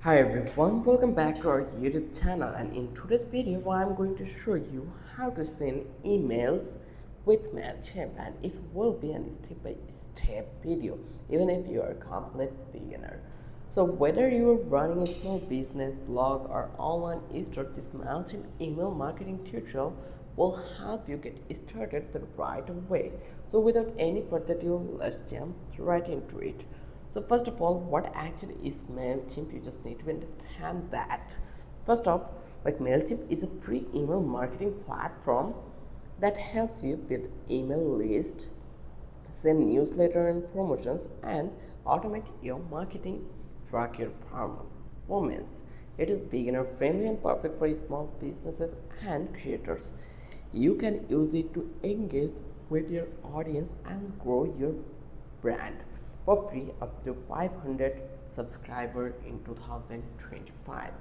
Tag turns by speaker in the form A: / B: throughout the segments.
A: Hi everyone, welcome back to our YouTube channel, and in today's video I'm going to show you how to send emails with Mailchimp, and it will be a step-by-step video even if you are a complete beginner. So whether you are running a small business, blog or online store, this Mailchimp email marketing tutorial will help you get started the right way. So without any further ado, let's jump right into it. So first of all, what actually is Mailchimp? You just need to understand that. First off, Mailchimp is a free email marketing platform that helps you build email list, send newsletter and promotions, and automate your marketing, track your performance. It is beginner friendly and perfect for small businesses and creators. You can use it to engage with your audience and grow your brand for free up to 500 subscribers in 2025.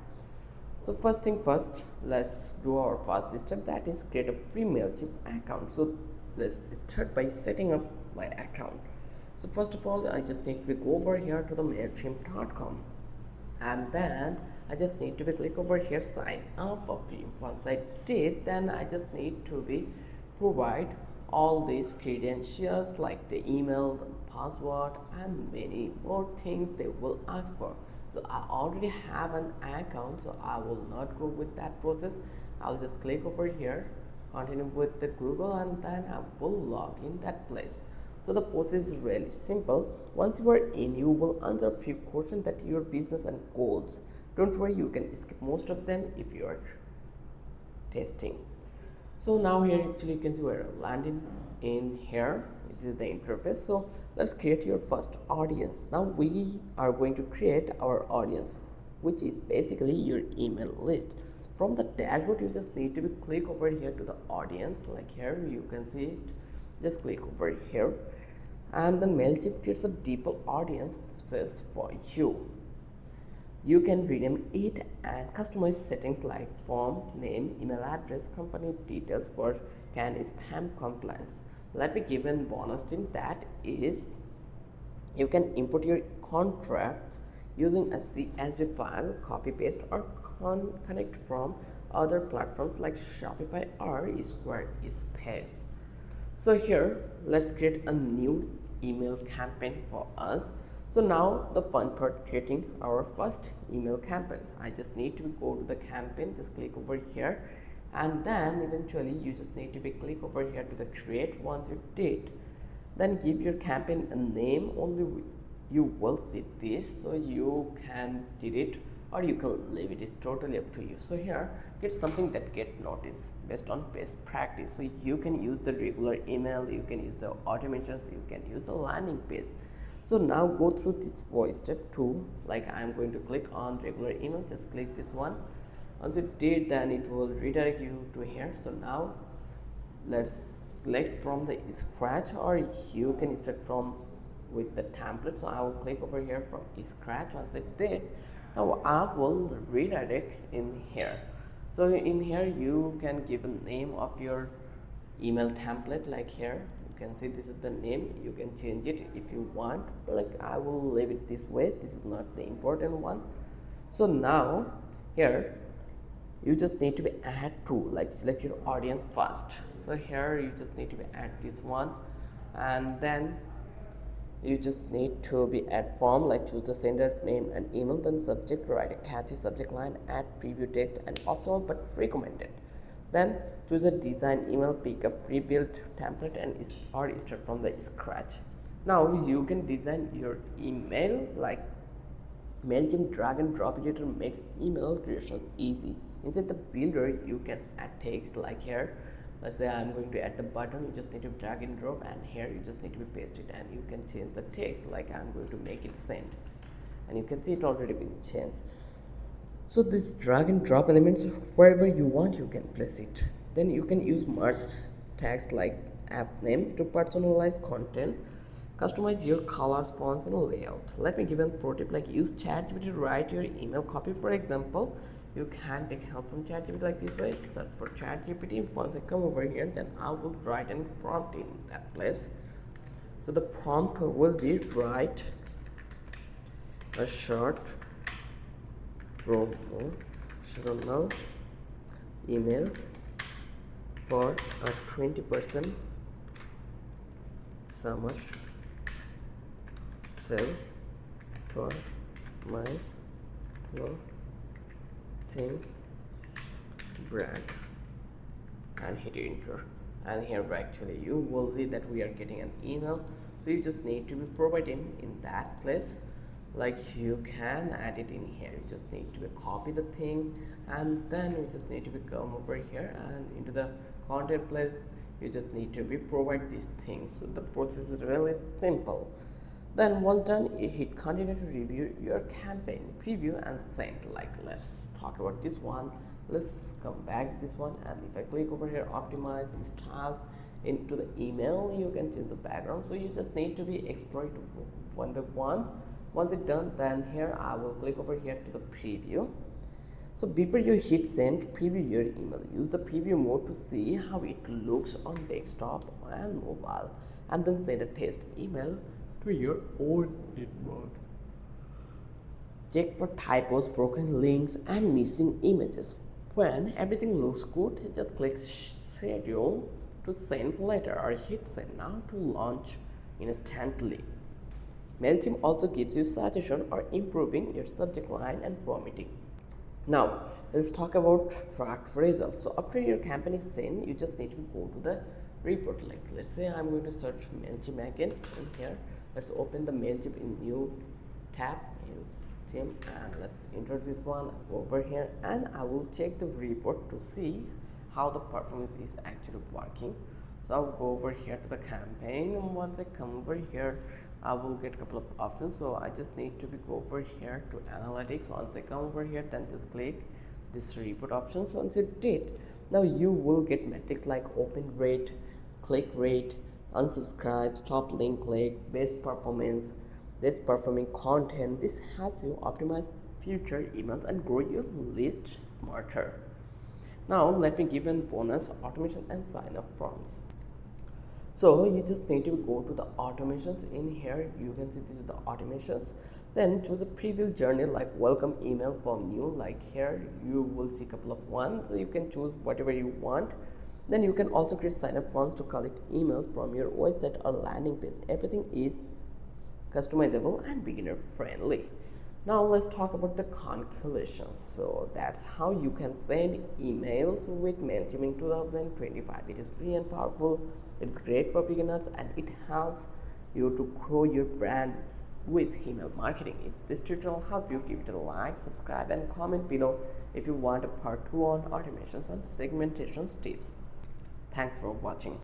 A: So first thing first, let's do our first step, that is create a free Mailchimp account. So let's start by setting up my account. So first of all, I just need to go over here to the mailchimp.com, and then I just need to be click over here sign up for free. Once I did, then I just need to be provide all these credentials like the email, the password and many more things they will ask for. So I already have an account, so I will not go with that process. I'll just click over here, continue with the Google, and then I will log in that place. So the process is really simple. Once you are in, you will answer a few questions that your business and goals. Don't worry, you can skip most of them if you are testing. So now here actually you can see we're landing in here. It is the interface. So let's create your first audience. Now we are going to create our audience, which is basically your email list. From the dashboard, you just need to be click over here to the audience, like here you can see it. Just click over here, and then Mailchimp creates a default audience for you. You can rename it and customize settings like form, name, email address, company details for CAN spam compliance. Let me give a bonus tip, that is you can import your contracts using a CSV file, copy paste or connect from other platforms like Shopify or Squarespace. So here let's create a new email campaign for us. So now the fun part, creating our first email campaign. I just need to go to the campaign, just click over here, and then eventually you just need to be click over here to the create. Once you did, then give your campaign a name. Only you will see this, so you can delete or you can leave it. It's totally up to you. So here get something that get noticed based on best practice. So you can use the regular email, you can use the automations, you can use the landing page. So now go through this for step 2. Like I'm going to click on regular email, just click this one. Once you did, then it will redirect you to here. So now let's select from the scratch, or you can start from with the template. So I will click over here from scratch. Once I did, now I will redirect in here. So in here you can give a name of your email template, like here you can see this is the name. You can change it if you want, but like I will leave it this way. This is not the important one. So now here you just need to be add to, like select your audience first. So here you just need to be add this one, and then you just need to be add form, like choose the sender name and email, then subject, write a catchy subject line, add preview text and optional but recommended. Then choose a design email, pick a pre-built template and or start from the scratch. Now you can design your email like Mailchimp drag and drop editor makes email creation easy. Inside the builder, you can add text, like here. Let's say I'm going to add the button, you just need to drag and drop, and here you just need to paste it, and you can change the text, like I'm going to make it send, and you can see it already been changed. So this drag and drop elements, wherever you want you can place it. Then you can use merge tags like app name to personalize content. Customize your colors, fonts and layout. Let me give a pro tip, like use ChatGPT to write your email copy. For example, you can take help from ChatGPT like this way. Search for ChatGPT. Once I come over here, then I will write and prompt in that place. So the prompt will be write a short promotional email for a 20% summer sale for my clothing brand, and hit enter. And here actually you will see that we are getting an email, so you just need to be providing in that place. Like you can add it in here, you just need to copy the thing, and then you just need to come over here and into the content place you just need to be provide these things. So the process is really simple. Then once done, you hit continue to review your campaign, preview and send. Like let's talk about this one. Let's come back this one, and if I click over here optimize styles into the email, you can change the background. So you just need to be exploit one by one. Once it's done, then here I will click over here to the preview. So before you hit send, preview your email. Use the preview mode to see how it looks on desktop and mobile, and then send a test email to your own inbox. Check for typos, broken links and missing images. When everything looks good, just click schedule to send later or hit send now to launch instantly. Mailchimp also gives you suggestion or improving your subject line and formatting. Now let's talk about tracked results. So after your campaign is sent, you just need to go to the report. Like let's say I'm going to search Mailchimp again in here. Let's open the Mailchimp in new tab, Mailchimp, and let's enter this one over here, and I will check the report to see how the performance is actually working. So I'll go over here to the campaign, and once I come over here I will get a couple of options. So I just need to go over here to analytics. Once I come over here, then just click this report options. Once you did, now you will get metrics like open rate, click rate, unsubscribes, top link click, best performance, best performing content. This helps you optimize future emails and grow your list smarter. Now let me give you a bonus automation and sign up forms. So you just need to go to the automations. In here you can see this is the automations. Then choose a preview journey like welcome email from new. Like here you will see a couple of ones, so you can choose whatever you want. Then you can also create sign up forms to collect emails from your website or landing page. Everything is customizable and beginner friendly. Now let's talk about the conclusions. So that's how you can send emails with Mailchimp in 2025. It is free and powerful. It's great for beginners and it helps you to grow your brand with email marketing. If this tutorial helped you, give it a like, subscribe and comment below if you want a part 2 on automations and segmentation tips. Thanks for watching.